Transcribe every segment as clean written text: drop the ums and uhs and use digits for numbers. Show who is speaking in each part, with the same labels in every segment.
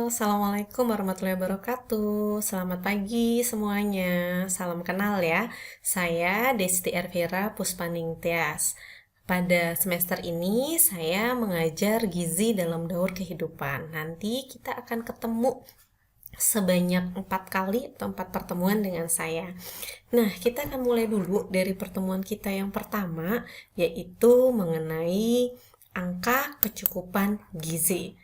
Speaker 1: Assalamualaikum warahmatullahi wabarakatuh. Selamat pagi semuanya. Salam kenal ya. Saya Desti Ervira Puspaningtyas. Pada semester ini saya mengajar gizi dalam daur kehidupan. Nanti kita akan ketemu sebanyak 4 kali atau 4 pertemuan dengan saya. Nah, kita akan mulai dulu dari pertemuan kita yang pertama, yaitu mengenai angka kecukupan gizi.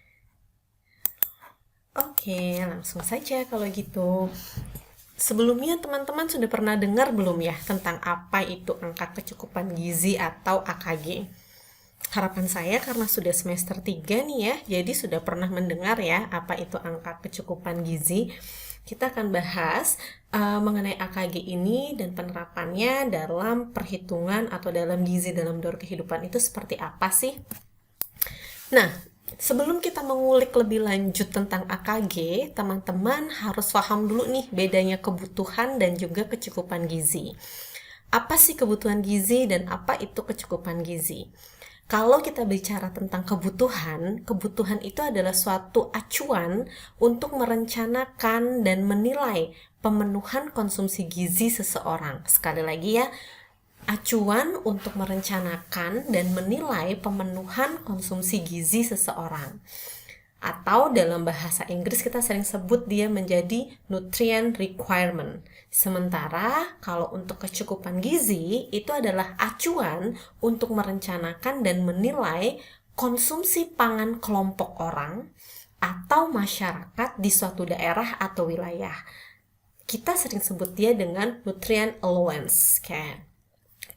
Speaker 1: Oke, langsung saja kalau gitu. Sebelumnya teman-teman sudah pernah dengar belum ya tentang apa itu angka kecukupan gizi atau AKG? Harapan saya karena sudah semester 3 nih ya, jadi sudah pernah mendengar ya apa itu angka kecukupan gizi. Kita akan bahas mengenai AKG ini dan penerapannya dalam perhitungan atau dalam gizi dalam daur kehidupan itu seperti apa sih? Nah, sebelum kita mengulik lebih lanjut tentang AKG, teman-teman harus paham dulu nih bedanya kebutuhan dan juga kecukupan gizi. Apa sih kebutuhan gizi dan apa itu kecukupan gizi? Kalau kita bicara tentang kebutuhan itu adalah suatu acuan untuk merencanakan dan menilai pemenuhan konsumsi gizi seseorang. Sekali lagi ya, acuan untuk merencanakan dan menilai pemenuhan konsumsi gizi seseorang. Atau dalam bahasa Inggris kita sering sebut dia menjadi nutrient requirement. Sementara kalau untuk kecukupan gizi itu adalah acuan untuk merencanakan dan menilai konsumsi pangan kelompok orang atau masyarakat di suatu daerah atau wilayah. Kita sering sebut dia dengan nutrient allowance, kan?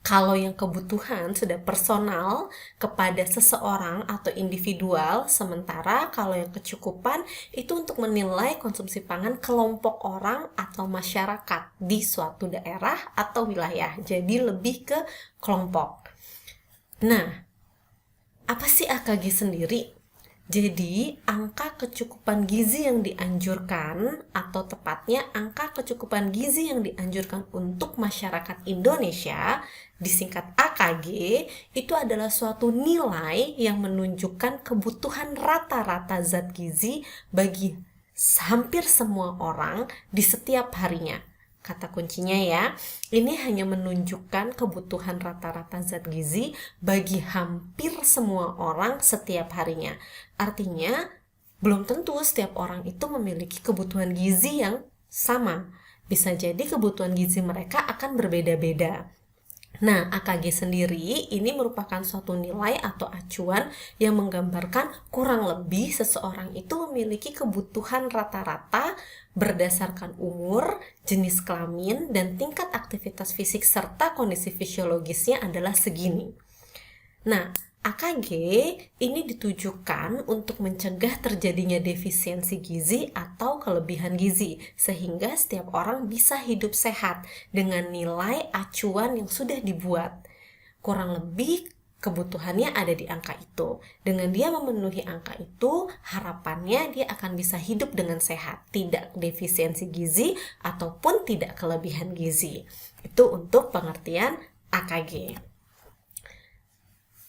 Speaker 1: Kalau yang kebutuhan sudah personal kepada seseorang atau individual, sementara kalau yang kecukupan itu untuk menilai konsumsi pangan kelompok orang atau masyarakat di suatu daerah atau wilayah. Jadi lebih ke kelompok. Nah, apa sih AKG sendiri? Jadi, angka kecukupan gizi yang dianjurkan, atau tepatnya angka kecukupan gizi yang dianjurkan untuk masyarakat Indonesia, disingkat AKG, itu adalah suatu nilai yang menunjukkan kebutuhan rata-rata zat gizi bagi hampir semua orang di setiap harinya. Kata kuncinya ya, ini hanya menunjukkan kebutuhan rata-rata zat gizi bagi hampir semua orang setiap harinya. Artinya, belum tentu setiap orang itu memiliki kebutuhan gizi yang sama. Bisa jadi kebutuhan gizi mereka akan berbeda-beda. Nah, AKG sendiri ini merupakan suatu nilai atau acuan yang menggambarkan kurang lebih seseorang itu memiliki kebutuhan rata-rata berdasarkan umur, jenis kelamin, dan tingkat aktivitas fisik serta kondisi fisiologisnya adalah segini. Nah, AKG ini ditujukan untuk mencegah terjadinya defisiensi gizi atau kelebihan gizi, sehingga setiap orang bisa hidup sehat dengan nilai acuan yang sudah dibuat. Kurang lebih kebutuhannya ada di angka itu. Dengan dia memenuhi angka itu, harapannya dia akan bisa hidup dengan sehat, tidak defisiensi gizi ataupun tidak kelebihan gizi. Itu untuk pengertian AKG.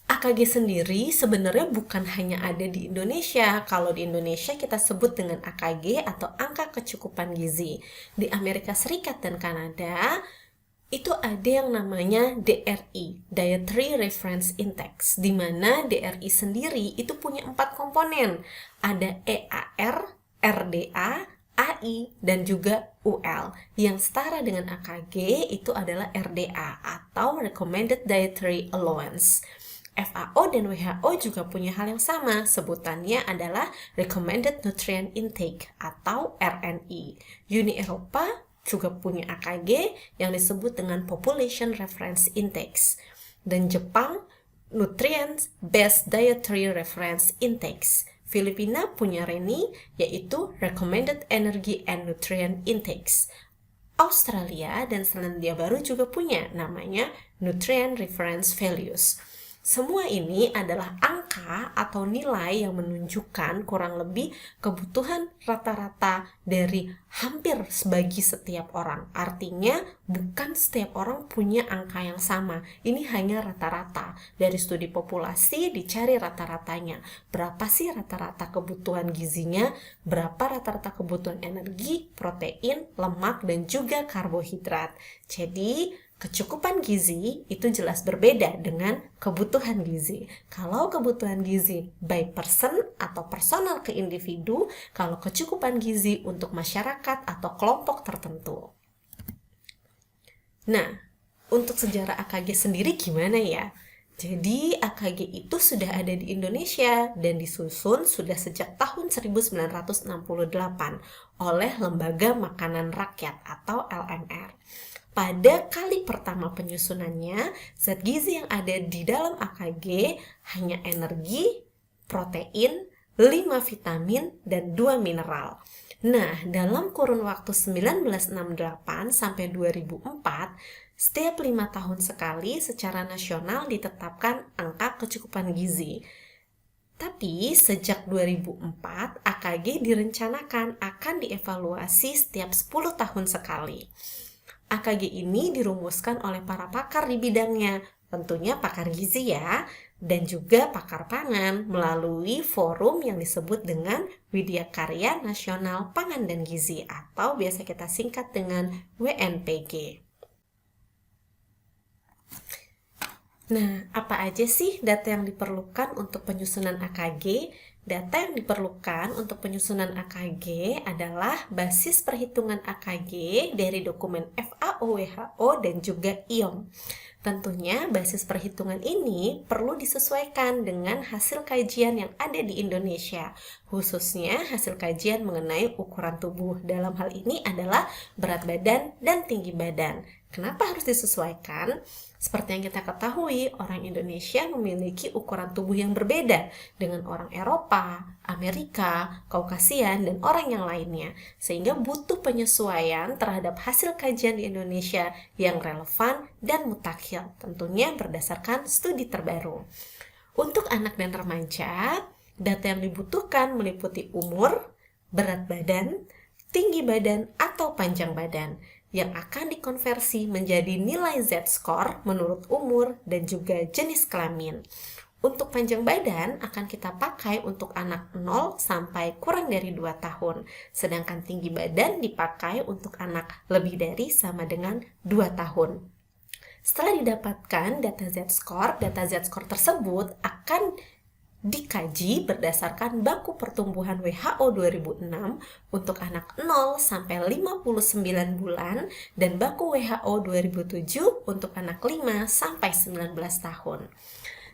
Speaker 1: AKG sendiri sebenarnya bukan hanya ada di Indonesia. Kalau di Indonesia kita sebut dengan AKG atau angka kecukupan gizi. Di Amerika Serikat dan Kanada itu ada yang namanya DRI, Dietary Reference Index, di mana DRI sendiri itu punya 4 komponen. Ada EAR, RDA, AI, dan juga UL. Yang setara dengan AKG itu adalah RDA atau Recommended Dietary Allowance. FAO dan WHO juga punya hal yang sama, sebutannya adalah Recommended Nutrient Intake atau RNI. Uni Eropa juga punya AKG yang disebut dengan Population Reference Index. Dan Jepang, Nutrient Based Dietary Reference Index. Filipina punya RENI, yaitu Recommended Energy and Nutrient Index. Australia dan Selandia Baru juga punya namanya Nutrient Reference Values. Semua ini adalah angka atau nilai yang menunjukkan kurang lebih kebutuhan rata-rata dari hampir sebagi setiap orang. Artinya bukan setiap orang punya angka yang sama. Ini hanya rata-rata. Dari studi populasi dicari rata-ratanya. Berapa sih rata-rata kebutuhan gizinya? Berapa rata-rata kebutuhan energi, protein, lemak, dan juga karbohidrat. Jadi kecukupan gizi itu jelas berbeda dengan kebutuhan gizi. Kalau kebutuhan gizi by person atau personal ke individu, kalau kecukupan gizi untuk masyarakat atau kelompok tertentu. Nah, untuk sejarah AKG sendiri gimana ya? Jadi AKG itu sudah ada di Indonesia dan disusun sudah sejak tahun 1968 oleh Lembaga Makanan Rakyat atau LMR. Pada kali pertama penyusunannya, zat gizi yang ada di dalam AKG hanya energi, protein, 5 vitamin, dan 2 mineral. Nah, dalam kurun waktu 1968 sampai 2004, setiap 5 tahun sekali secara nasional ditetapkan angka kecukupan gizi. Tapi sejak 2004, AKG direncanakan akan dievaluasi setiap 10 tahun sekali. AKG ini dirumuskan oleh para pakar di bidangnya, tentunya pakar gizi ya, dan juga pakar pangan melalui forum yang disebut dengan Widya Karya Nasional Pangan dan Gizi atau biasa kita singkat dengan WNPG. Nah, apa aja sih data yang diperlukan untuk penyusunan AKG? Data yang diperlukan untuk penyusunan AKG adalah basis perhitungan AKG dari dokumen FAO, WHO, dan juga IOM. Tentunya basis perhitungan ini perlu disesuaikan dengan hasil kajian yang ada di Indonesia, khususnya hasil kajian mengenai ukuran tubuh. Dalam hal ini adalah berat badan dan tinggi badan. Kenapa harus disesuaikan? Seperti yang kita ketahui, orang Indonesia memiliki ukuran tubuh yang berbeda dengan orang Eropa, Amerika, Kaukasian, dan orang yang lainnya. Sehingga butuh penyesuaian terhadap hasil kajian di Indonesia yang relevan dan mutakhir, tentunya berdasarkan studi terbaru. Untuk anak dan remaja, data yang dibutuhkan meliputi umur, berat badan, tinggi badan, atau panjang badan, yang akan dikonversi menjadi nilai Z-score menurut umur dan juga jenis kelamin. Untuk panjang badan akan kita pakai untuk anak 0 sampai kurang dari 2 tahun, sedangkan tinggi badan dipakai untuk anak lebih dari sama dengan 2 tahun. Setelah didapatkan data Z-score tersebut akan dikaji berdasarkan baku pertumbuhan WHO 2006 untuk anak 0 sampai 59 bulan dan baku WHO 2007 untuk anak 5 sampai 19 tahun.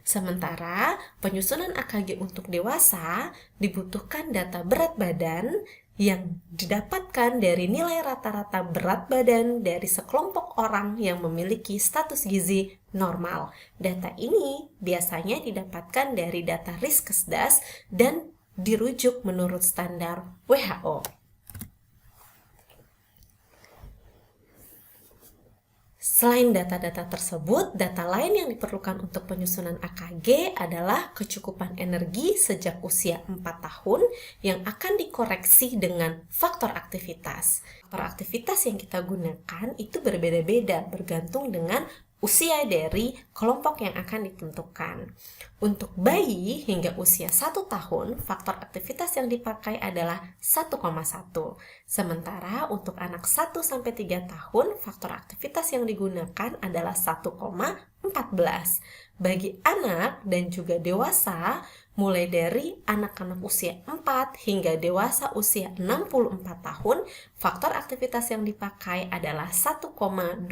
Speaker 1: Sementara penyusunan AKG untuk dewasa dibutuhkan data berat badan yang didapatkan dari nilai rata-rata berat badan dari sekelompok orang yang memiliki status gizi normal. Data ini biasanya didapatkan dari data Riskesdas dan dirujuk menurut standar WHO. Selain data-data tersebut, data lain yang diperlukan untuk penyusunan AKG adalah kecukupan energi sejak usia 4 tahun yang akan dikoreksi dengan faktor aktivitas. Faktor aktivitas yang kita gunakan itu berbeda-beda bergantung dengan usia dari kelompok yang akan ditentukan. Untuk bayi hingga usia 1 tahun, faktor aktivitas yang dipakai adalah 1,1. Sementara untuk anak 1-3 tahun, faktor aktivitas yang digunakan adalah 1,14. Bagi anak dan juga dewasa, mulai dari anak-anak usia 4 hingga dewasa usia 64 tahun, faktor aktivitas yang dipakai adalah 1,26.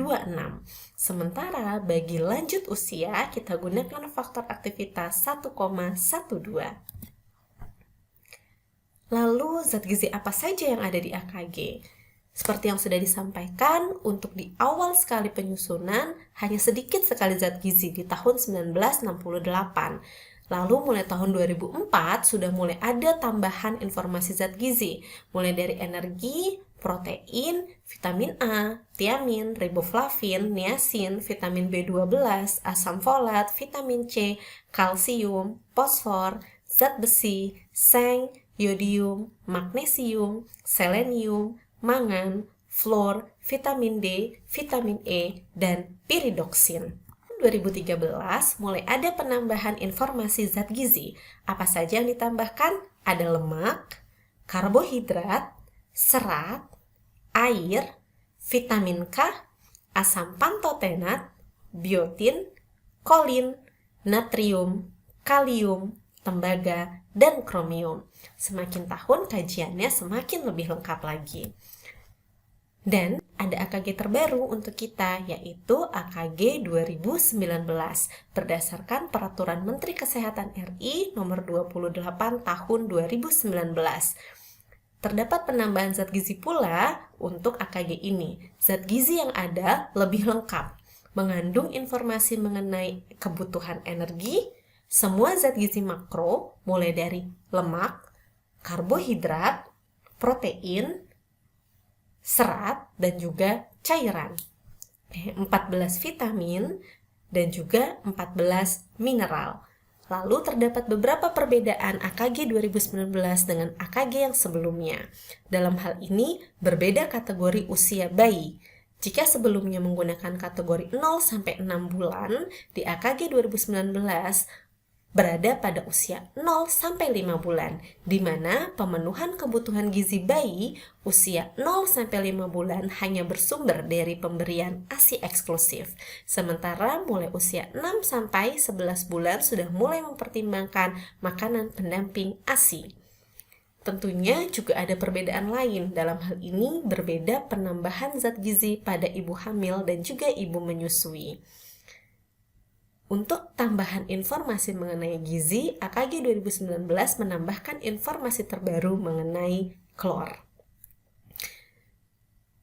Speaker 1: Sementara bagi lanjut usia, kita gunakan faktor aktivitas 1,12. Lalu, zat gizi apa saja yang ada di AKG? Seperti yang sudah disampaikan, untuk di awal sekali penyusunan, hanya sedikit sekali zat gizi di tahun 1968. Lalu mulai tahun 2004 sudah mulai ada tambahan informasi zat gizi, mulai dari energi, protein, vitamin A, tiamin, riboflavin, niacin, vitamin B12, asam folat, vitamin C, kalsium, fosfor, zat besi, seng, yodium, magnesium, selenium, mangan, fluor, vitamin D, vitamin E, dan piridoksin. 2013 mulai ada penambahan informasi zat gizi. Apa saja yang ditambahkan? Ada lemak, karbohidrat, serat, air, vitamin K, asam pantotenat, biotin, kolin, natrium, kalium, tembaga, dan kromium. Semakin tahun kajiannya semakin lebih lengkap lagi. Dan ada AKG terbaru untuk kita, yaitu AKG 2019 berdasarkan Peraturan Menteri Kesehatan RI Nomor 28 Tahun 2019. Terdapat penambahan zat gizi pula untuk AKG ini. Zat gizi yang ada lebih lengkap, mengandung informasi mengenai kebutuhan energi, semua zat gizi makro, mulai dari lemak, karbohidrat, protein, serat, dan juga cairan, 14 vitamin, dan juga 14 mineral. Lalu terdapat beberapa perbedaan AKG 2019 dengan AKG yang sebelumnya. Dalam hal ini, berbeda kategori usia bayi. Jika sebelumnya menggunakan kategori 0-6 bulan, di AKG 2019 berada pada usia 0-5 bulan, di mana pemenuhan kebutuhan gizi bayi usia 0-5 bulan hanya bersumber dari pemberian ASI eksklusif. Sementara mulai usia 6-11 bulan sudah mulai mempertimbangkan makanan pendamping ASI. Tentunya juga ada perbedaan lain. Dalam hal ini berbeda penambahan zat gizi pada ibu hamil dan juga ibu menyusui. Untuk tambahan informasi mengenai gizi, AKG 2019 menambahkan informasi terbaru mengenai klor.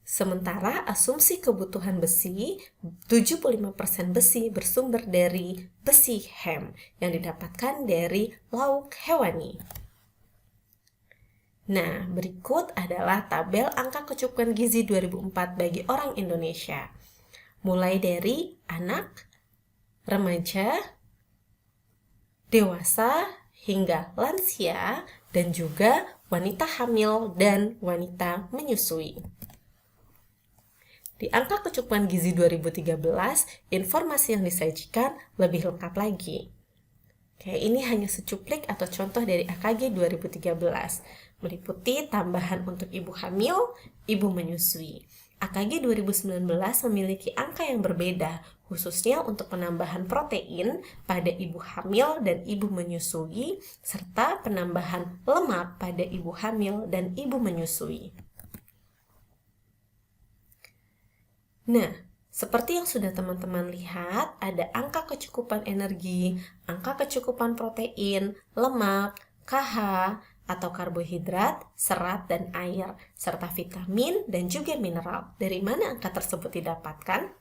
Speaker 1: Sementara asumsi kebutuhan besi, 75% besi bersumber dari besi Hem yang didapatkan dari lauk hewani. Nah, berikut adalah tabel angka kecukupan gizi 2004 bagi orang Indonesia. Mulai dari anak, remaja, dewasa, hingga lansia, dan juga wanita hamil dan wanita menyusui. Di angka kecukupan gizi 2013, informasi yang disajikan lebih lengkap lagi. Oke, ini hanya secuplik atau contoh dari AKG 2013, meliputi tambahan untuk ibu hamil, ibu menyusui. AKG 2019 memiliki angka yang berbeda, khususnya untuk penambahan protein pada ibu hamil dan ibu menyusui, serta penambahan lemak pada ibu hamil dan ibu menyusui. Nah, seperti yang sudah teman-teman lihat, ada angka kecukupan energi, angka kecukupan protein, lemak, KH, atau karbohidrat, serat, dan air, serta vitamin dan juga mineral. Dari mana angka tersebut didapatkan?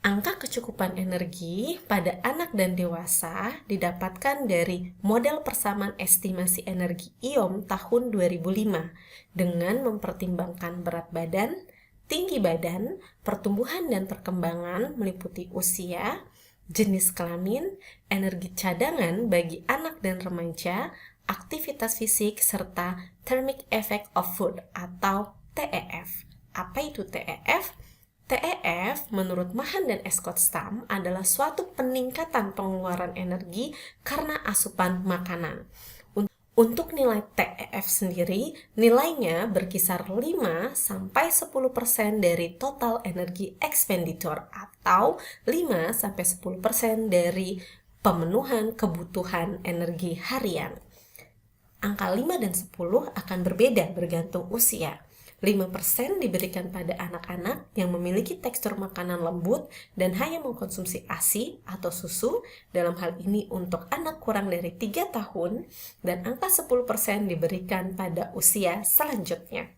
Speaker 1: Angka kecukupan energi pada anak dan dewasa didapatkan dari model persamaan estimasi energi IOM tahun 2005 dengan mempertimbangkan berat badan, tinggi badan, pertumbuhan dan perkembangan meliputi usia, jenis kelamin, energi cadangan bagi anak dan remaja, aktivitas fisik, serta thermic effect of food atau TEF. Apa itu TEF? TEF menurut Mahan dan Escott-Stam adalah suatu peningkatan pengeluaran energi karena asupan makanan. Untuk nilai TEF sendiri, nilainya berkisar 5-10% dari total energi expenditure atau 5-10% dari pemenuhan kebutuhan energi harian. Angka 5 dan 10 akan berbeda bergantung usia. 5% diberikan pada anak-anak yang memiliki tekstur makanan lembut dan hanya mengkonsumsi ASI atau susu, dalam hal ini untuk anak kurang dari 3 tahun, dan angka 10% diberikan pada usia selanjutnya.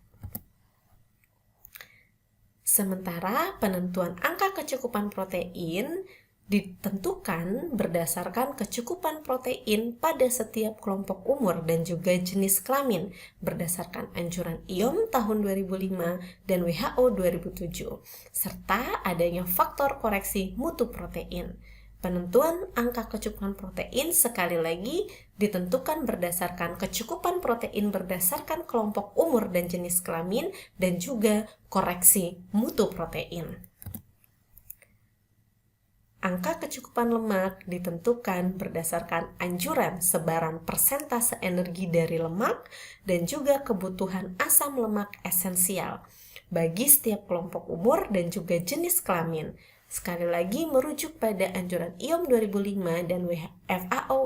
Speaker 1: Sementara penentuan angka kecukupan protein ditentukan berdasarkan kecukupan protein pada setiap kelompok umur dan juga jenis kelamin berdasarkan anjuran IOM tahun 2005 dan WHO 2007, serta adanya faktor koreksi mutu protein. Penentuan angka kecukupan protein sekali lagi ditentukan berdasarkan kecukupan protein berdasarkan kelompok umur dan jenis kelamin dan juga koreksi mutu protein. Angka kecukupan lemak ditentukan berdasarkan anjuran sebaran persentase energi dari lemak dan juga kebutuhan asam lemak esensial bagi setiap kelompok umur dan juga jenis kelamin. Sekali lagi merujuk pada anjuran IOM 2005 dan WHO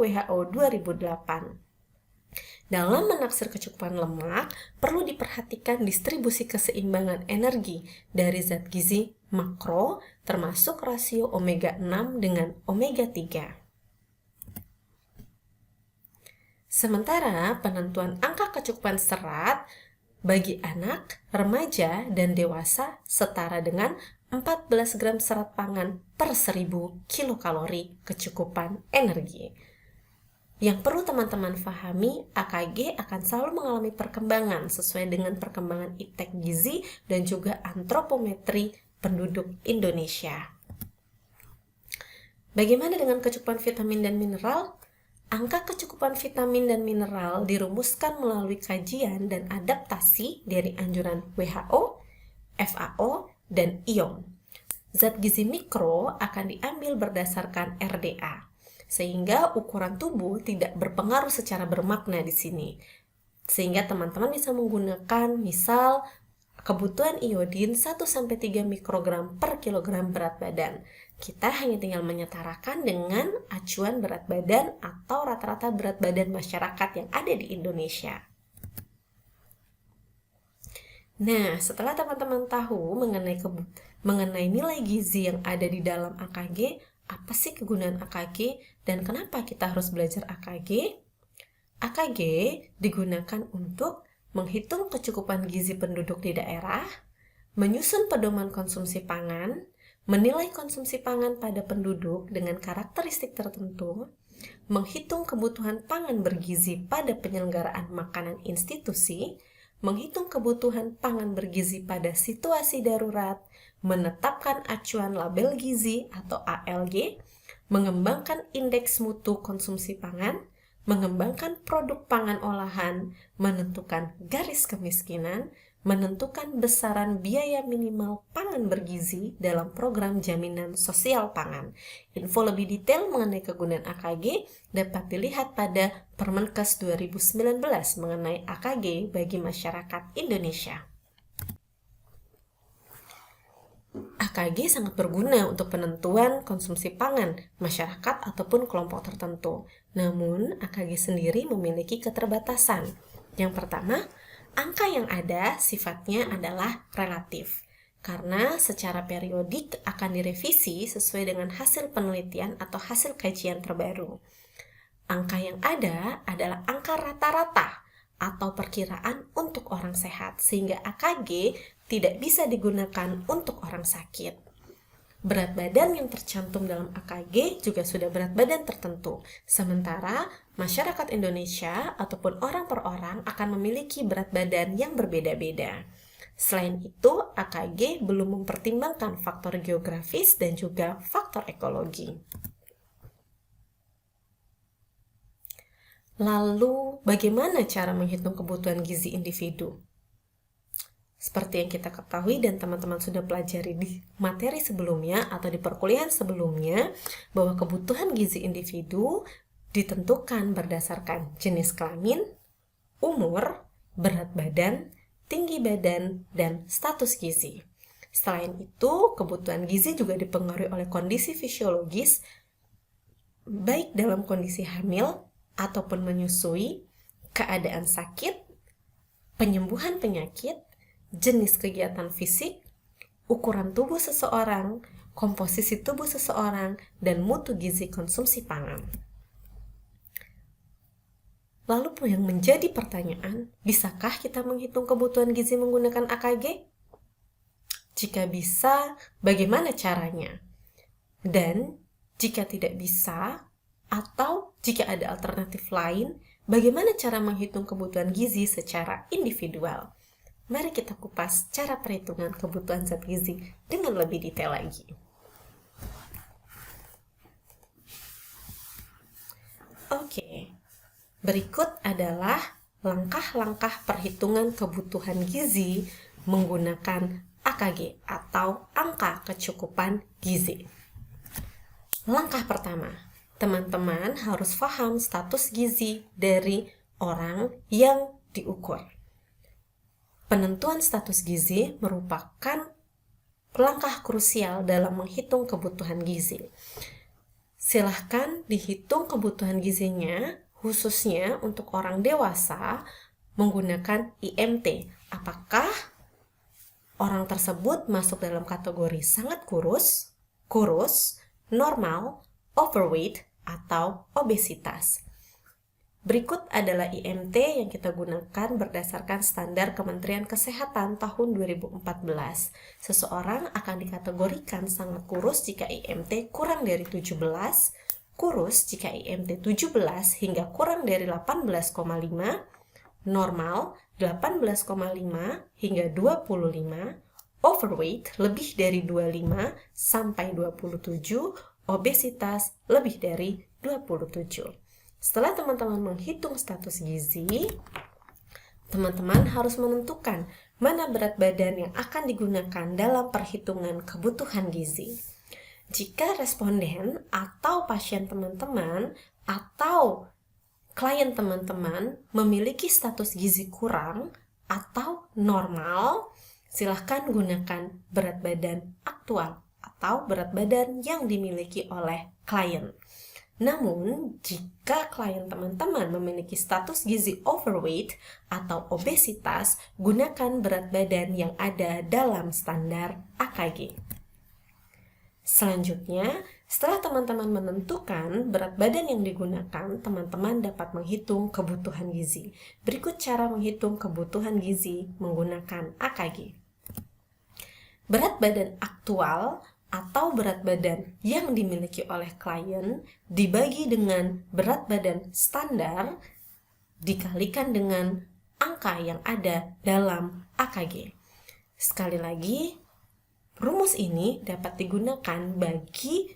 Speaker 1: 2008. Dalam menaksir kecukupan lemak, perlu diperhatikan distribusi keseimbangan energi dari zat gizi makro, termasuk rasio omega 6 dengan omega 3. Sementara penentuan angka kecukupan serat bagi anak, remaja, dan dewasa setara dengan 14 gram serat pangan per 1000 kilokalori kecukupan energi. Yang perlu teman-teman pahami, AKG akan selalu mengalami perkembangan sesuai dengan perkembangan iptek gizi dan juga antropometri penduduk Indonesia. Bagaimana dengan kecukupan vitamin dan mineral? Angka kecukupan vitamin dan mineral dirumuskan melalui kajian dan adaptasi dari anjuran WHO, FAO, dan IOM. Zat gizi mikro akan diambil berdasarkan RDA, sehingga ukuran tubuh tidak berpengaruh secara bermakna di sini. Sehingga teman-teman bisa menggunakan misal kebutuhan iodin 1-3 mikrogram per kilogram berat badan. Kita hanya tinggal menyetarakan dengan acuan berat badan atau rata-rata berat badan masyarakat yang ada di Indonesia. Nah, setelah teman-teman tahu mengenai nilai gizi yang ada di dalam AKG, apa sih kegunaan AKG dan kenapa kita harus belajar AKG? AKG digunakan untuk menghitung kecukupan gizi penduduk di daerah, menyusun pedoman konsumsi pangan, menilai konsumsi pangan pada penduduk dengan karakteristik tertentu, menghitung kebutuhan pangan bergizi pada penyelenggaraan makanan institusi, menghitung kebutuhan pangan bergizi pada situasi darurat, menetapkan acuan label gizi atau ALG, mengembangkan indeks mutu konsumsi pangan, mengembangkan produk pangan olahan, menentukan garis kemiskinan, menentukan besaran biaya minimal pangan bergizi dalam program jaminan sosial pangan. Info lebih detail mengenai kegunaan AKG dapat dilihat pada Permenkes 2019 mengenai AKG bagi masyarakat Indonesia. AKG sangat berguna untuk penentuan konsumsi pangan masyarakat ataupun kelompok tertentu. Namun, AKG sendiri memiliki keterbatasan. Yang pertama, angka yang ada sifatnya adalah relatif, karena secara periodik akan direvisi sesuai dengan hasil penelitian atau hasil kajian terbaru. Angka yang ada adalah angka rata-rata atau perkiraan untuk orang sehat, sehingga AKG tidak bisa digunakan untuk orang sakit. Berat badan yang tercantum dalam AKG juga sudah berat badan tertentu, sementara masyarakat Indonesia ataupun orang per orang akan memiliki berat badan yang berbeda-beda. Selain itu, AKG belum mempertimbangkan faktor geografis dan juga faktor ekologi. Lalu, bagaimana cara menghitung kebutuhan gizi individu? Seperti yang kita ketahui dan teman-teman sudah pelajari di materi sebelumnya atau di perkuliahan sebelumnya, bahwa kebutuhan gizi individu ditentukan berdasarkan jenis kelamin, umur, berat badan, tinggi badan, dan status gizi. Selain itu, kebutuhan gizi juga dipengaruhi oleh kondisi fisiologis, baik dalam kondisi hamil ataupun menyusui, keadaan sakit, penyembuhan penyakit, jenis kegiatan fisik, ukuran tubuh seseorang, komposisi tubuh seseorang, dan mutu gizi konsumsi pangan. Lalu yang menjadi pertanyaan, bisakah kita menghitung kebutuhan gizi menggunakan AKG? Jika bisa, bagaimana caranya? Dan Jika tidak bisa, atau jika ada alternatif lain, bagaimana cara menghitung kebutuhan gizi secara individual? Mari kita kupas cara perhitungan kebutuhan zat gizi dengan lebih detail lagi. Oke, berikut adalah langkah-langkah perhitungan kebutuhan gizi menggunakan AKG atau angka kecukupan gizi. Langkah pertama, teman-teman harus paham status gizi dari orang yang diukur. Penentuan status gizi merupakan langkah krusial dalam menghitung kebutuhan gizi. Silahkan dihitung kebutuhan gizinya, khususnya untuk orang dewasa, menggunakan IMT. Apakah orang tersebut masuk dalam kategori sangat kurus, normal, overweight, atau obesitas. Berikut adalah IMT yang kita gunakan berdasarkan standar Kementerian Kesehatan tahun 2014. Seseorang akan dikategorikan sangat kurus jika IMT kurang dari 17, kurus jika IMT 17 hingga kurang dari 18,5, normal 18,5 hingga 25, overweight lebih dari 25 sampai 27, obesitas lebih dari 27. Setelah teman-teman menghitung status gizi, teman-teman harus menentukan mana berat badan yang akan digunakan dalam perhitungan kebutuhan gizi. Jika responden atau pasien teman-teman atau klien teman-teman memiliki status gizi kurang atau normal, silahkan gunakan berat badan aktual atau berat badan yang dimiliki oleh klien. Namun, jika klien teman-teman memiliki status gizi overweight atau obesitas, gunakan berat badan yang ada dalam standar AKG. Selanjutnya, setelah teman-teman menentukan berat badan yang digunakan, teman-teman dapat menghitung kebutuhan gizi. Berikut cara menghitung kebutuhan gizi menggunakan AKG. Berat badan aktual atau berat badan yang dimiliki oleh klien dibagi dengan berat badan standar dikalikan dengan angka yang ada dalam AKG. Sekali lagi, rumus ini dapat digunakan bagi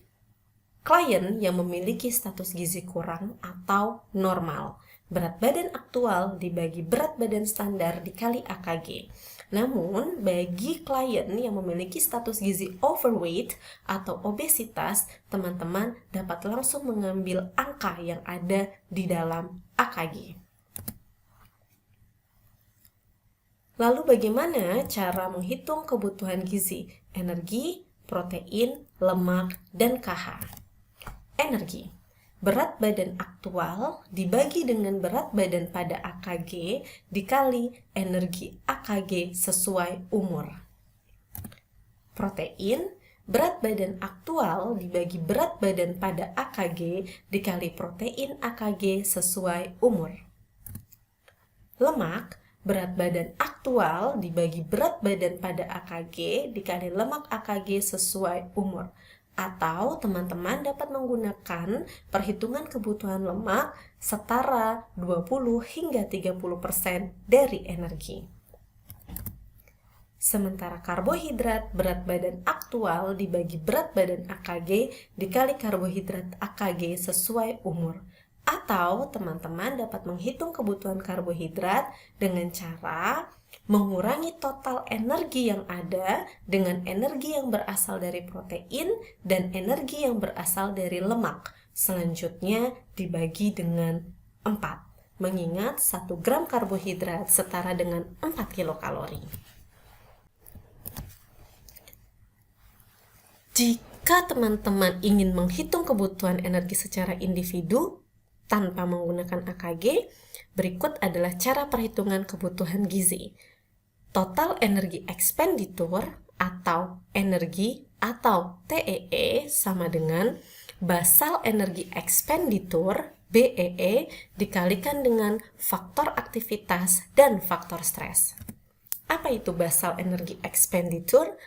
Speaker 1: klien yang memiliki status gizi kurang atau normal. Berat badan aktual dibagi berat badan standar dikali AKG. Namun, bagi klien yang memiliki status gizi overweight atau obesitas, teman-teman dapat langsung mengambil angka yang ada di dalam AKG. Lalu bagaimana cara menghitung kebutuhan gizi? Energi, protein, lemak, dan KH. Energi. Berat badan aktual dibagi dengan berat badan pada AKG dikali energi AKG sesuai umur. Protein. Berat badan aktual dibagi berat badan pada AKG dikali protein AKG sesuai umur. Lemak. Berat badan aktual dibagi berat badan pada AKG dikali lemak AKG sesuai umur. Atau teman-teman dapat menggunakan perhitungan kebutuhan lemak setara 20 hingga 30% dari energi. Sementara karbohidrat, berat badan aktual dibagi berat badan AKG dikali karbohidrat AKG sesuai umur. Atau teman-teman dapat menghitung kebutuhan karbohidrat dengan cara mengurangi total energi yang ada dengan energi yang berasal dari protein dan energi yang berasal dari lemak. Selanjutnya dibagi dengan 4, mengingat 1 gram karbohidrat setara dengan 4 kilokalori. Jika teman-teman ingin menghitung kebutuhan energi secara individu tanpa menggunakan AKG, berikut adalah cara perhitungan kebutuhan gizi. Total energi expenditure atau energi atau TEE sama dengan basal energi expenditure BEE dikalikan dengan faktor aktivitas dan faktor stres. Apa itu basal energi expenditure?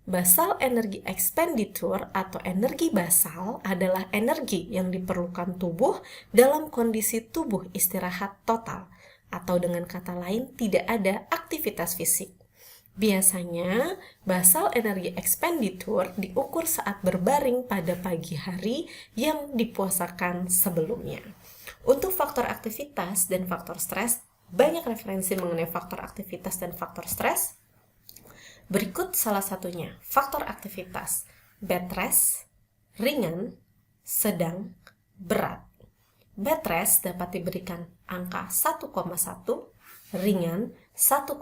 Speaker 1: Basal energi expenditure atau energi basal adalah energi yang diperlukan tubuh dalam kondisi tubuh istirahat total, atau dengan kata lain tidak ada aktivitas fisik. Biasanya, basal energi expenditure diukur saat berbaring pada pagi hari yang dipuasakan sebelumnya. Untuk faktor aktivitas dan faktor stres, banyak referensi mengenai faktor aktivitas dan faktor stres. Berikut salah satunya, faktor aktivitas, bed rest, ringan, sedang, berat. Bed rest dapat diberikan angka 1,1, ringan 1,2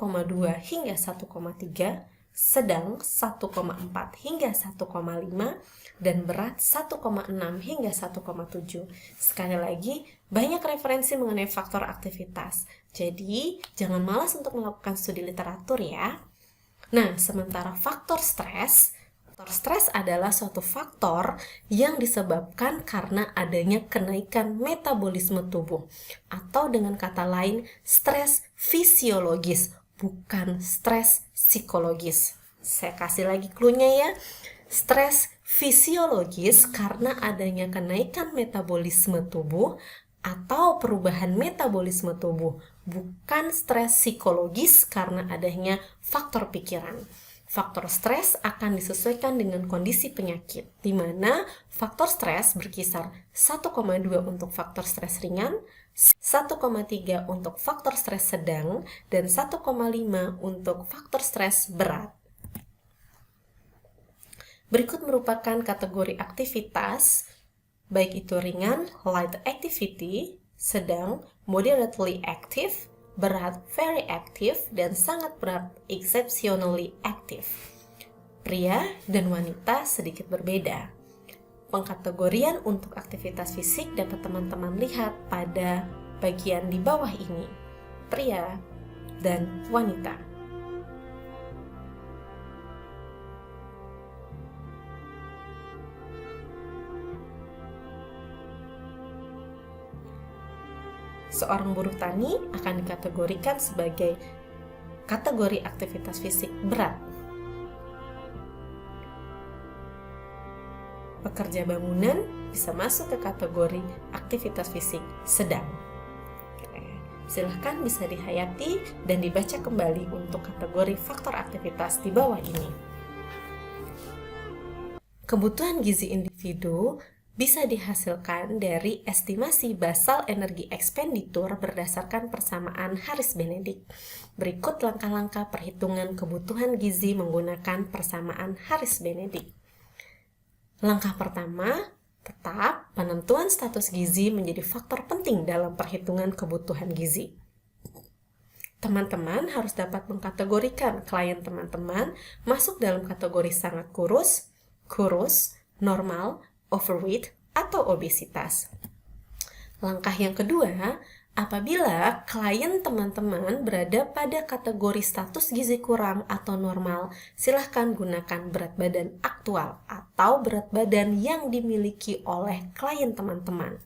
Speaker 1: hingga 1,3, sedang 1,4 hingga 1,5, dan berat 1,6 hingga 1,7. Sekali lagi, banyak referensi mengenai faktor aktivitas. Jadi, jangan malas untuk melakukan studi literatur ya. Nah, sementara faktor stres adalah suatu faktor yang disebabkan karena adanya kenaikan metabolisme tubuh, atau dengan kata lain, stres fisiologis, bukan stres psikologis. Saya kasih lagi clue-nya ya. Stres fisiologis karena adanya kenaikan metabolisme tubuh atau perubahan metabolisme tubuh, bukan stres psikologis karena adanya faktor pikiran. Faktor stres akan disesuaikan dengan kondisi penyakit, di mana faktor stres berkisar 1,2 untuk faktor stres ringan, 1,3 untuk faktor stres sedang, dan 1,5 untuk faktor stres berat. Berikut merupakan kategori aktivitas, baik itu ringan, light activity, sedang, moderately active, berat, very active, dan sangat berat, exceptionally active. Pria dan wanita sedikit berbeda. Pengkategorian untuk aktivitas fisik dapat teman-teman lihat pada bagian di bawah ini, pria dan wanita. Seorang buruh tani akan dikategorikan sebagai kategori aktivitas fisik berat. Pekerja bangunan bisa masuk ke kategori aktivitas fisik sedang. Silahkan bisa dihayati dan dibaca kembali untuk kategori faktor aktivitas di bawah ini. Kebutuhan gizi individu bisa dihasilkan dari estimasi basal energi expenditure berdasarkan persamaan Harris-Benedict. Berikut langkah-langkah perhitungan kebutuhan gizi menggunakan persamaan Harris-Benedict. Langkah pertama, tetap penentuan status gizi menjadi faktor penting dalam perhitungan kebutuhan gizi. Teman-teman harus dapat mengkategorikan klien teman-teman masuk dalam kategori sangat kurus, normal, overweight, atau obesitas. Langkah yang kedua, apabila klien teman-teman berada pada kategori status gizi kurang atau normal, silahkan gunakan berat badan aktual atau berat badan yang dimiliki oleh klien teman-teman.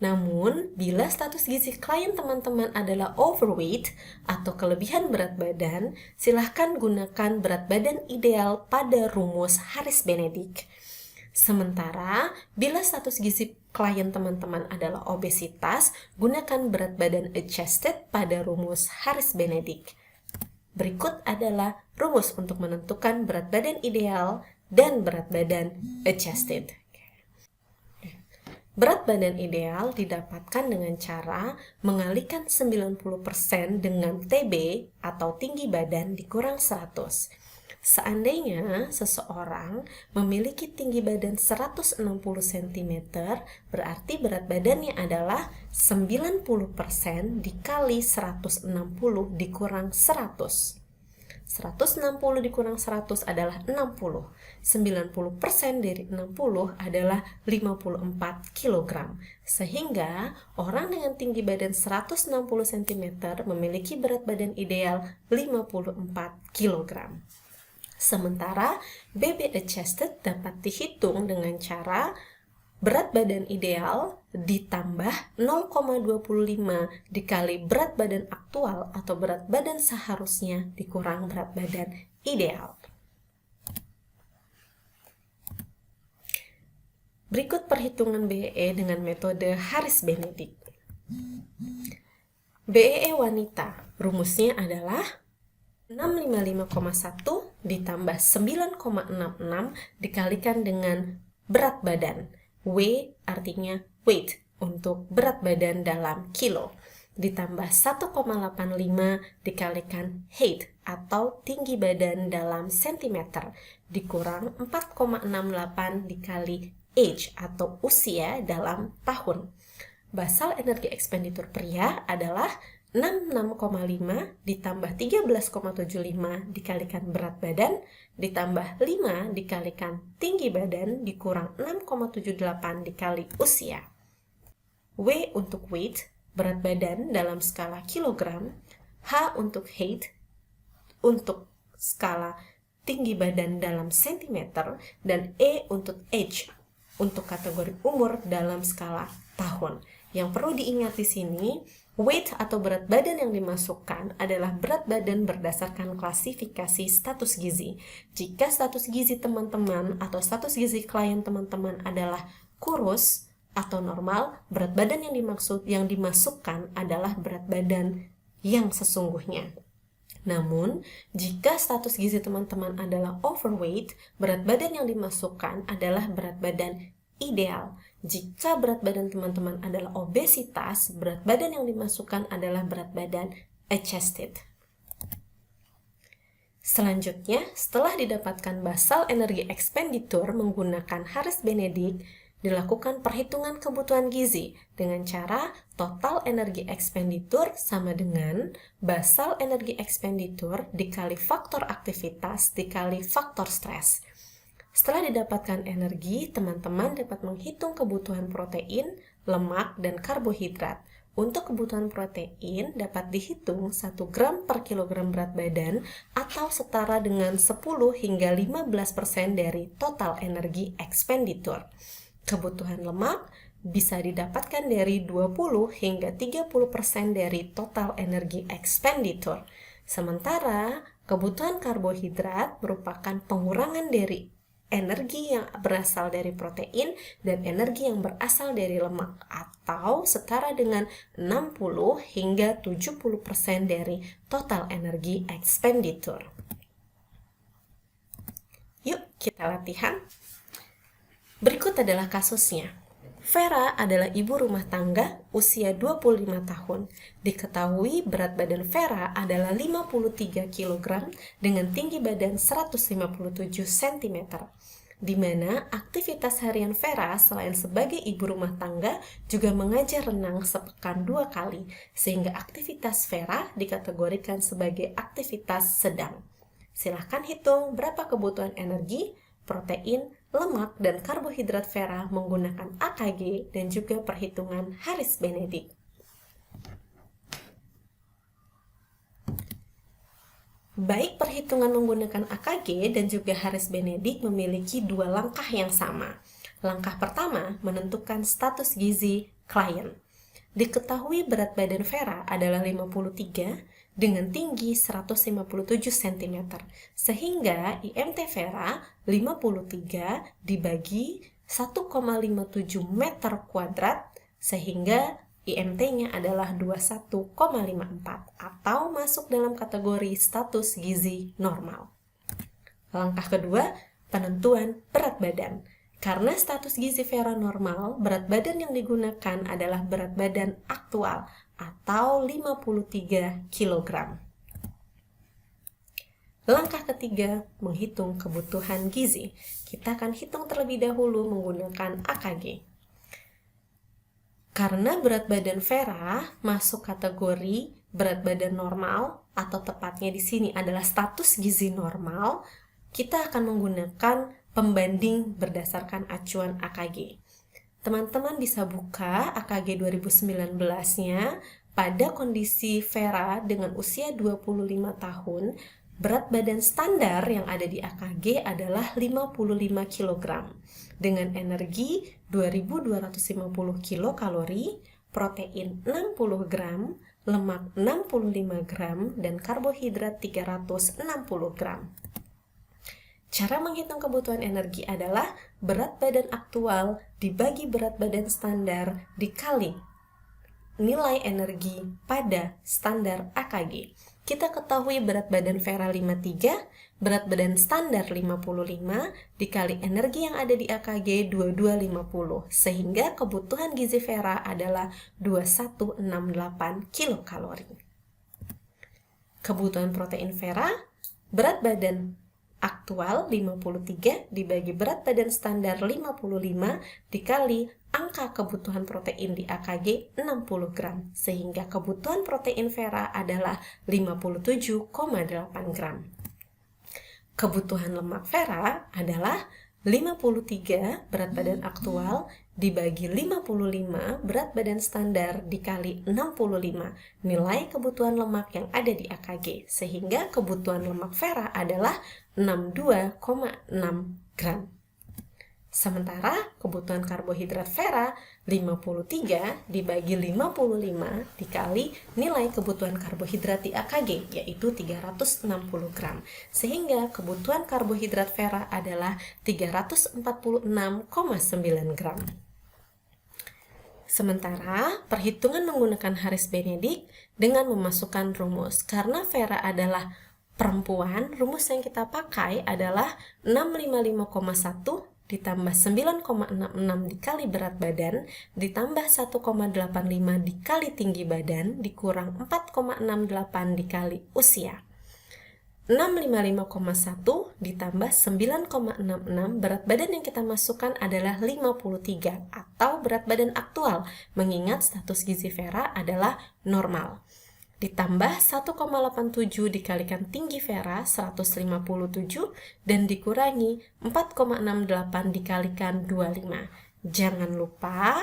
Speaker 1: Namun, bila status gizi klien teman-teman adalah overweight atau kelebihan berat badan, silahkan gunakan berat badan ideal pada rumus Harris-Benedict. Sementara, bila status gizi klien teman-teman adalah obesitas, gunakan berat badan adjusted pada rumus Harris-Benedict. Berikut adalah rumus untuk menentukan berat badan ideal dan berat badan adjusted. Berat badan ideal didapatkan dengan cara mengalihkan 90% dengan TB atau tinggi badan dikurang 100. Seandainya seseorang memiliki tinggi badan 160 cm, berarti berat badannya adalah 90% dikali 160 dikurang 100. 160 dikurang 100 adalah 60. 90% dari 60 adalah 54 kg. Sehingga orang dengan tinggi badan 160 cm memiliki berat badan ideal 54 kg. Sementara BB adjusted dapat dihitung dengan cara berat badan ideal ditambah 0,25 dikali berat badan aktual atau berat badan seharusnya dikurang berat badan ideal. Berikut perhitungan BEE dengan metode Harris-Benedict. BEE wanita, rumusnya adalah 655,1 ditambah 9,66 dikalikan dengan berat badan. W artinya weight untuk berat badan dalam kilo. Ditambah 1,85 dikalikan height atau tinggi badan dalam sentimeter. Dikurang 4,68 dikali age atau usia dalam tahun. Basal energi ekspenditur pria adalah 66,5 ditambah 13,75 dikalikan berat badan, ditambah 5 dikalikan tinggi badan, dikurang 6,78 dikali usia. W untuk weight, berat badan dalam skala kilogram, H untuk height, untuk skala tinggi badan dalam sentimeter, dan E untuk age, untuk kategori umur dalam skala tahun. Yang perlu diingat di sini, weight atau berat badan yang dimasukkan adalah berat badan berdasarkan klasifikasi status gizi. Jika status gizi teman-teman atau status gizi klien teman-teman adalah kurus atau normal, berat badan yang dimasukkan adalah berat badan yang sesungguhnya. Namun, jika status gizi teman-teman adalah overweight, berat badan yang dimasukkan adalah berat badan ideal. Jika berat badan teman-teman adalah obesitas, berat badan yang dimasukkan adalah berat badan adjusted. Selanjutnya, setelah didapatkan basal energi ekspenditur menggunakan Harris-Benedict, dilakukan perhitungan kebutuhan gizi dengan cara total energi ekspenditur sama dengan basal energi ekspenditur dikali faktor aktivitas dikali faktor stres. Setelah didapatkan energi, teman-teman dapat menghitung kebutuhan protein, lemak, dan karbohidrat. Untuk kebutuhan protein dapat dihitung 1 gram per kilogram berat badan atau setara dengan 10 hingga 15% dari total energi ekspenditur. Kebutuhan lemak bisa didapatkan dari 20 hingga 30% dari total energi ekspenditur. Sementara kebutuhan karbohidrat merupakan pengurangan dari energi yang berasal dari protein dan energi yang berasal dari lemak atau setara dengan 60 hingga 70% dari total energi ekspenditur. Yuk kita latihan. Berikut adalah kasusnya. Vera adalah ibu rumah tangga usia 25 tahun. Diketahui berat badan Vera adalah 53 kg dengan tinggi badan 157 cm. Di mana aktivitas harian Vera selain sebagai ibu rumah tangga juga mengajar renang sepekan 2 kali, sehingga aktivitas Vera dikategorikan sebagai aktivitas sedang. Silahkan hitung berapa kebutuhan energi, protein, lemak, dan karbohidrat Vera menggunakan AKG dan juga perhitungan Harris-Benedict. Baik perhitungan menggunakan AKG dan juga Harris-Benedict memiliki 2 langkah yang sama. Langkah pertama, menentukan status gizi klien. Diketahui berat badan Vera adalah 53 dengan tinggi 157 cm, sehingga IMT Vera 53 dibagi 1,57 meter kuadrat, sehingga IMT-nya adalah 21,54 atau masuk dalam kategori status gizi normal. Langkah kedua, penentuan berat badan. Karena status gizi Vera normal, berat badan yang digunakan adalah berat badan aktual atau 53 kg. Langkah ketiga, menghitung kebutuhan gizi. Kita akan hitung terlebih dahulu menggunakan AKG. Karena berat badan Vera masuk kategori berat badan normal atau tepatnya di sini adalah status gizi normal, kita akan menggunakan pembanding berdasarkan acuan AKG. Teman-teman bisa buka AKG 2019-nya pada kondisi Vera dengan usia 25 tahun, berat badan standar yang ada di AKG adalah 55 kg dengan energi 2250 kilokalori, protein 60 gram, lemak 65 gram, dan karbohidrat 360 gram. Cara menghitung kebutuhan energi adalah berat badan aktual dibagi berat badan standar dikali nilai energi pada standar AKG. Kita ketahui berat badan Vera 53, berat badan standar 55, dikali energi yang ada di AKG 2250, sehingga kebutuhan gizi Vera adalah 2168 kilokalori. Kebutuhan protein Vera, berat badan aktual 53 dibagi berat badan standar 55 dikali angka kebutuhan protein di AKG 60 gram, sehingga kebutuhan protein Vera adalah 57,8 gram. Kebutuhan lemak Vera adalah 53 berat badan aktual dibagi 55 berat badan standar dikali 65 nilai kebutuhan lemak yang ada di AKG, sehingga kebutuhan lemak Vera adalah 62,6 gram. Sementara kebutuhan karbohidrat Vera 53 dibagi 55 dikali nilai kebutuhan karbohidrat di AKG, yaitu 360 gram. Sehingga kebutuhan karbohidrat Vera adalah 346,9 gram. Sementara perhitungan menggunakan Harris Benedict dengan memasukkan rumus. Karena Vera adalah perempuan, rumus yang kita pakai adalah 655,1 ditambah 9,66 dikali berat badan, ditambah 1,85 dikali tinggi badan, dikurang 4,68 dikali usia. 655,1 ditambah 9,66, berat badan yang kita masukkan adalah 53 atau berat badan aktual, mengingat status gizi Vera adalah normal. Ditambah 1,87 dikalikan tinggi Vera 157 dan dikurangi 4,68 dikalikan 25. Jangan lupa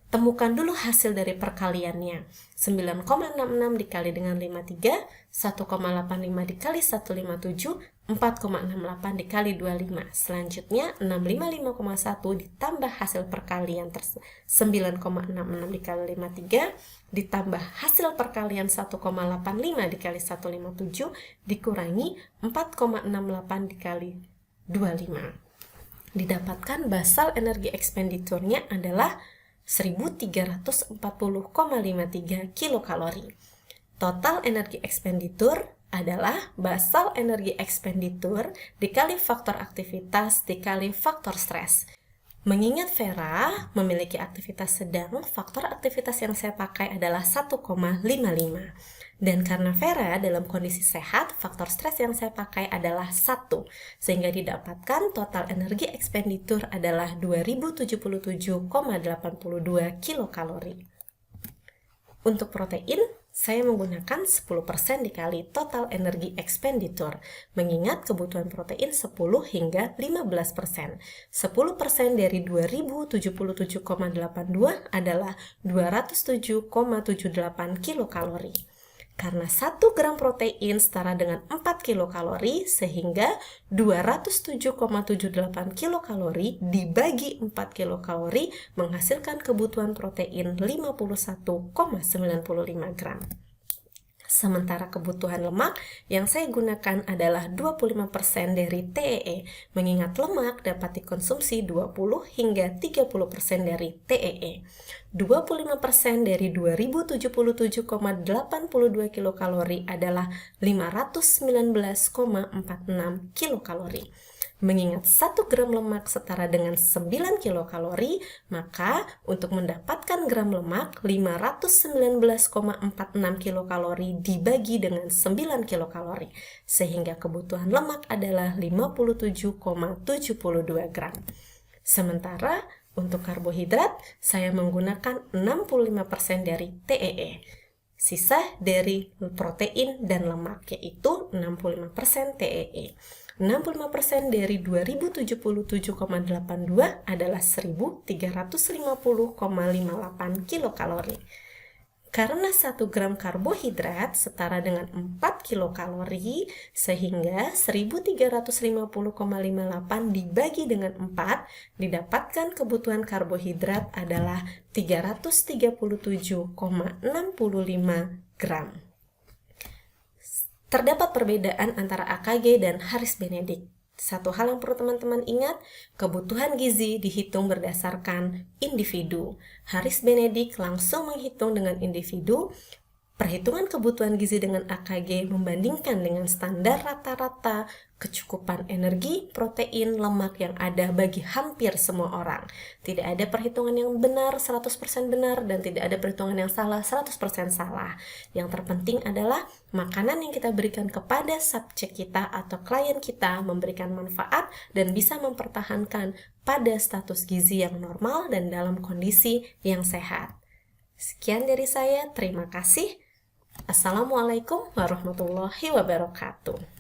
Speaker 1: temukan dulu hasil dari perkaliannya. 9,66 dikali dengan 53, 1,85 dikali 157, 4,68 dikali 25. Selanjutnya 655,1 ditambah hasil perkalian 9,66 dikali 53 ditambah hasil perkalian 1,85 dikali 157 dikurangi 4,68 dikali 25. Didapatkan basal energi ekspenditurnya adalah 1340,53 kilokalori. Total energi ekspenditur adalah basal energi ekspenditur dikali faktor aktivitas dikali faktor stres. Mengingat Vera memiliki aktivitas sedang, faktor aktivitas yang saya pakai adalah 1,55. Dan karena Vera dalam kondisi sehat, faktor stres yang saya pakai adalah 1. Sehingga didapatkan total energi ekspenditur adalah 2077,82 kilokalori. Untuk protein, saya menggunakan 10% dikali total energi ekspenditur, mengingat kebutuhan protein 10 hingga 15%. 10% dari 2077,82 adalah 207,78 kilokalori. Karena 1 gram protein setara dengan 4 kilokalori, sehingga 207,78 kilokalori dibagi 4 kilokalori menghasilkan kebutuhan protein 51,95 gram. Sementara kebutuhan lemak yang saya gunakan adalah 25% dari TEE, mengingat lemak dapat dikonsumsi 20 hingga 30% dari TEE. 25% dari 2077,82 kilokalori adalah 519,46 kilokalori. Mengingat 1 gram lemak setara dengan 9 kilokalori, maka untuk mendapatkan gram lemak 519,46 kilokalori dibagi dengan 9 kilokalori, sehingga kebutuhan lemak adalah 57,72 gram. Sementara untuk karbohidrat, saya menggunakan 65% dari TEE. Sisa dari protein dan lemak, yaitu 65% TEE. 65% dari 2077,82 adalah 1350,58 kilokalori. Karena 1 gram karbohidrat setara dengan 4 kilokalori, sehingga 1350,58 dibagi dengan 4, didapatkan kebutuhan karbohidrat adalah 337,65 gram. Terdapat perbedaan antara AKG dan Harris Benedict. Satu hal yang perlu teman-teman ingat, kebutuhan gizi dihitung berdasarkan individu. Haris Benedik langsung menghitung dengan individu. Perhitungan kebutuhan gizi dengan AKG membandingkan dengan standar rata-rata kecukupan energi, protein, lemak yang ada bagi hampir semua orang. Tidak ada perhitungan yang benar 100% benar dan tidak ada perhitungan yang salah 100% salah. Yang terpenting adalah makanan yang kita berikan kepada subjek kita atau klien kita memberikan manfaat dan bisa mempertahankan pada status gizi yang normal dan dalam kondisi yang sehat. Sekian dari saya, terima kasih. Assalamualaikum warahmatullahi wabarakatuh.